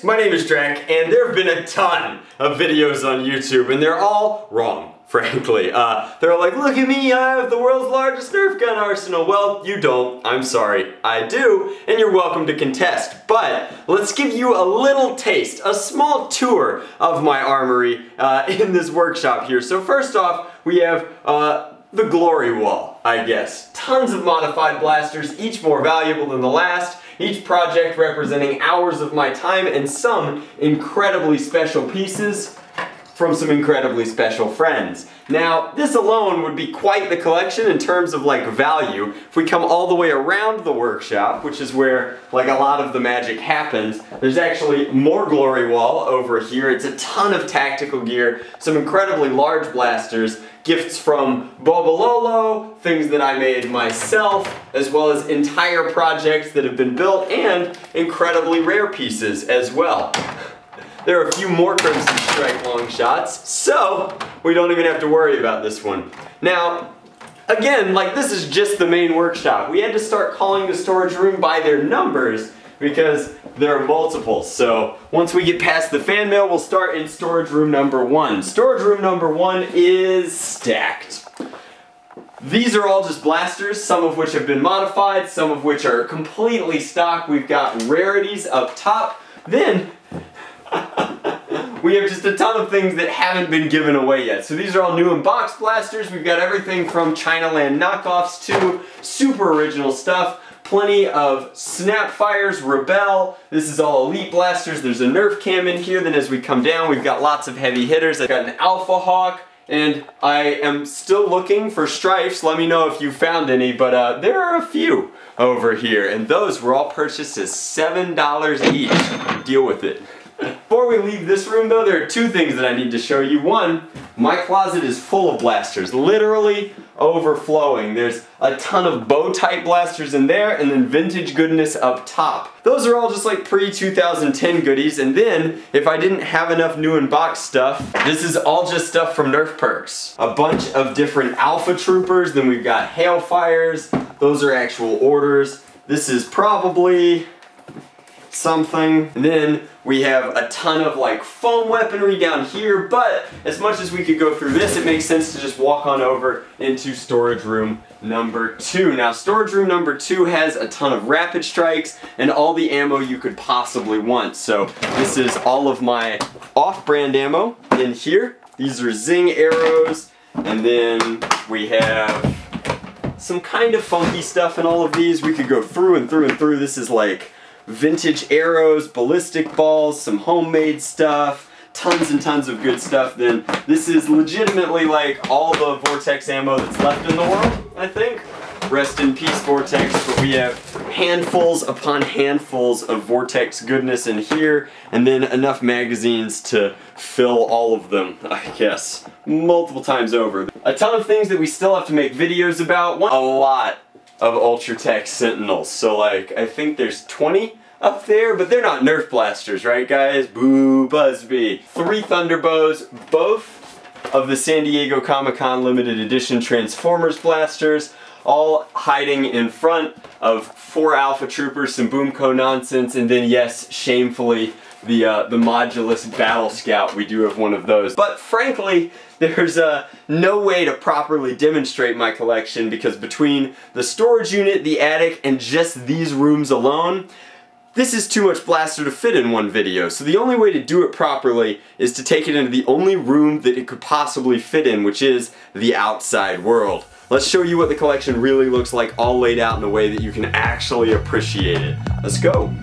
my name is Drac, and there have been a ton of videos on YouTube, and they're all wrong, frankly. They're like, look at me, I have the world's largest Nerf gun arsenal. Well, you don't. I'm sorry. I do, and you're welcome to contest. But let's give you a little taste, a small tour of my armory in this workshop here. So first off, we have the glory wall, I guess. Tons of modified blasters, each more valuable than the last. Each project representing hours of my time and some incredibly special pieces from some incredibly special friends. Now, this alone would be quite the collection in terms of like value. If we come all the way around the workshop, which is where like a lot of the magic happens, there's actually more glory wall over here. It's a ton of tactical gear, some incredibly large blasters, gifts from Bobololo, things that I made myself, as well as entire projects that have been built, and incredibly rare pieces as well. There are a few more Crimson Strike long shots, so we don't even have to worry about this one. Now, again, like this is just the main workshop. We had to start calling the storage room by their numbers because there are multiples. So once we get past the fan mail, we'll start in storage room number 1. Storage room number 1 is stacked. These are all just blasters, some of which have been modified, some of which are completely stock. We've got rarities up top. Then we have just a ton of things that haven't been given away yet. So these are all new in-box blasters. We've got everything from Chinaland knockoffs to super original stuff. Plenty of Snapfires, Rebel. This is all elite blasters. There's a Nerf cam in here. Then as we come down, we've got lots of heavy hitters. I've got an Alpha Hawk, and I am still looking for strifes. Let me know if you found any, but there are a few over here, and those were all purchased as $7 each. Deal with it. Before we leave this room though, there are two things that I need to show you. One, my closet is full of blasters, literally overflowing. There's a ton of bow type blasters in there, and then vintage goodness up top. Those are all just like pre-2010 goodies, and then if I didn't have enough new in-box stuff, this is all just stuff from Nerf perks. A bunch of different Alpha Troopers, then we've got Hailfires. Those are actual orders. This is probably something. And then we have a ton of like foam weaponry down here, but as much as we could go through this, it makes sense to just walk on over into storage room number 2. Now storage room number 2 has a ton of rapid strikes and all the ammo you could possibly want. So this is all of my off-brand ammo in here. These are Zing arrows, and then we have some kind of funky stuff in all of these. We could go through and through and through. This is like vintage arrows, ballistic balls, some homemade stuff, tons and tons of good stuff. Then this is legitimately like all the Vortex ammo that's left in the world, I think. Rest in peace, Vortex, but we have handfuls upon handfuls of Vortex goodness in here, and then enough magazines to fill all of them, I guess, multiple times over. A ton of things that we still have to make videos about. A lot of Ultratech Sentinels. So like, I think there's 20 up there, but they're not Nerf blasters, right guys? Boo, Busby. 3 Thunderbows, both of the San Diego Comic-Con limited edition Transformers blasters, all hiding in front of 4 Alpha Troopers, some Boomco nonsense, and then yes, shamefully, the Modulus Battle Scout. We do have one of those. But frankly, there's no way to properly demonstrate my collection because between the storage unit, the attic, and just these rooms alone, this is too much blaster to fit in one video. So the only way to do it properly is to take it into the only room that it could possibly fit in, which is the outside world. Let's show you what the collection really looks like all laid out in a way that you can actually appreciate it. Let's go.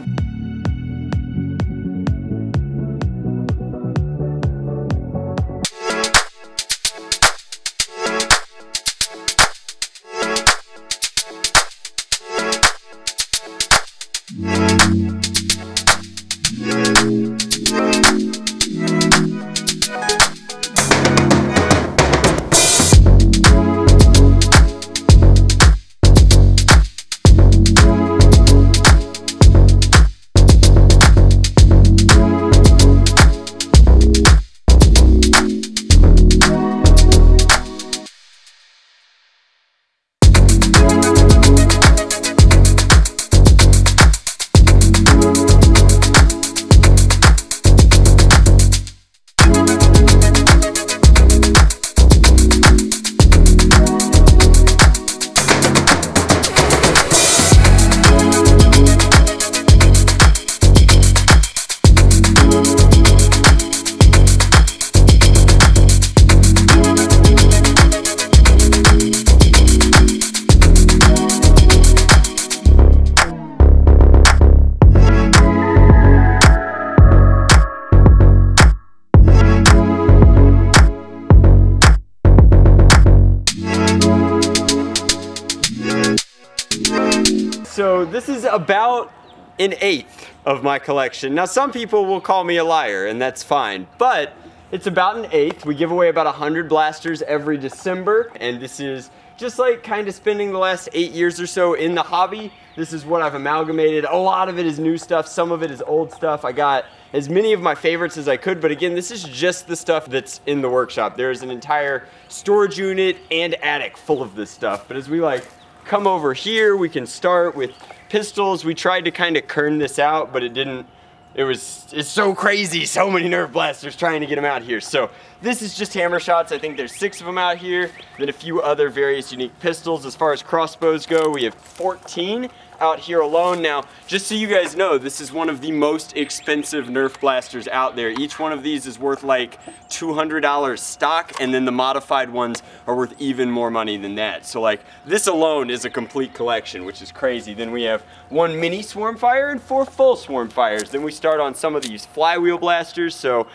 so this is about an eighth of my collection. Now some people will call me a liar, and that's fine, but it's about an eighth. We give away about 100 blasters every December, and this is just like kind of spending the last 8 years or so in the hobby. This is what I've amalgamated. A lot of it is new stuff, some of it is old stuff. I got as many of my favorites as I could, but again, this is just the stuff that's in the workshop. There's an entire storage unit and attic full of this stuff. But as we like come over here, we can start with pistols. We tried to kind of kern this out, but it didn't. It's so crazy, so many Nerf blasters trying to get them out here. So this is just hammer shots. I think there's 6 of them out here, then a few other various unique pistols. As far as crossbows go, we have 14 out here alone. Now, just so you guys know, this is one of the most expensive Nerf blasters out there. Each one of these is worth like $200 stock, and then the modified ones are worth even more money than that. So like, this alone is a complete collection, which is crazy. Then we have 1 mini swarm fire and 4 full swarm fires. Then we start on some of these flywheel blasters, so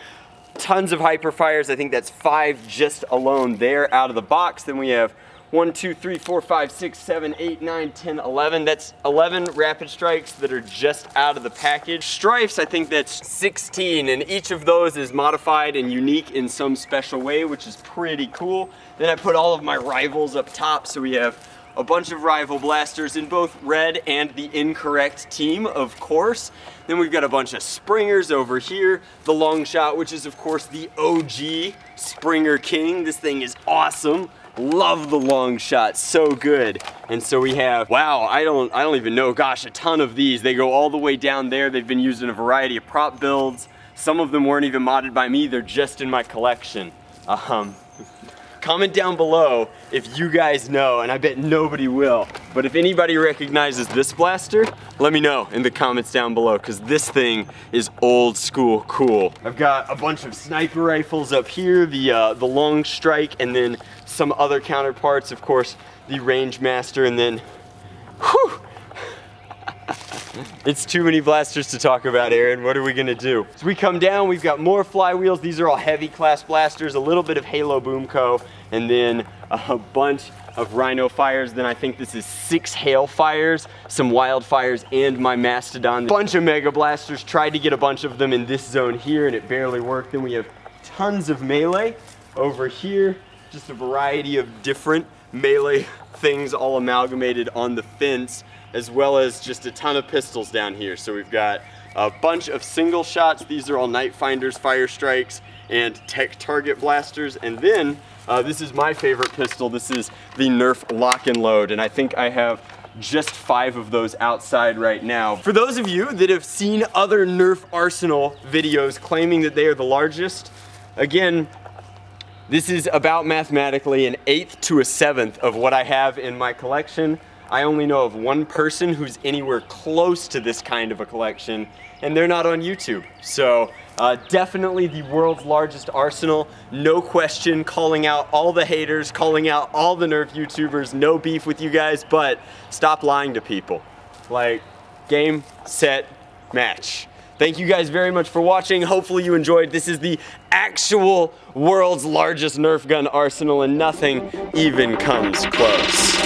tons of hyper fires. I think that's 5 just alone there out of the box. Then we have 1, 2, 3, 4, 5, 6, 7, 8, 9, 10, 11. That's 11 rapid strikes that are just out of the package. Strifes, I think that's 16, and each of those is modified and unique in some special way, which is pretty cool. Then I put all of my rivals up top, so we have a bunch of rival blasters in both red and the incorrect team, of course. Then we've got a bunch of springers over here. The long shot, which is of course the OG Springer King. This thing is awesome. Love the long shot, so good. And so we have, wow, I don't even know, gosh, a ton of these. They go all the way down there. They've been used in a variety of prop builds. Some of them weren't even modded by me. They're just in my collection. Comment down below if you guys know, and I bet nobody will, but if anybody recognizes this blaster, let me know in the comments down below, because this thing is old school cool. I've got a bunch of sniper rifles up here, the long strike, and then some other counterparts, of course, the range master, and then, whew, it's too many blasters to talk about, Aaron. What are we gonna do? So we come down, we've got more flywheels. These are all heavy class blasters, a little bit of Halo Boom Co, and then a bunch of Rhino fires. Then I think this is 6 hail fires, some wildfires, and my Mastodon. Bunch of mega blasters. Tried to get a bunch of them in this zone here, and it barely worked. Then we have tons of melee over here. Just a variety of different melee things all amalgamated on the fence, as well as just a ton of pistols down here. So we've got a bunch of single shots. These are all Night Finders, Fire Strikes, and Tech Target blasters. And then this is my favorite pistol. This is the Nerf Lock and Load, and I think I have just 5 of those outside right now. For those of you that have seen other Nerf Arsenal videos claiming that they are the largest, again, this is about mathematically an 1/8 to a 1/7 of what I have in my collection. I only know of one person who's anywhere close to this kind of a collection, and they're not on YouTube. So definitely the world's largest arsenal, no question, calling out all the haters, calling out all the Nerf YouTubers, no beef with you guys, but stop lying to people. Like, game, set, match. Thank you guys very much for watching. Hopefully you enjoyed. This is the actual world's largest Nerf gun arsenal, and nothing even comes close.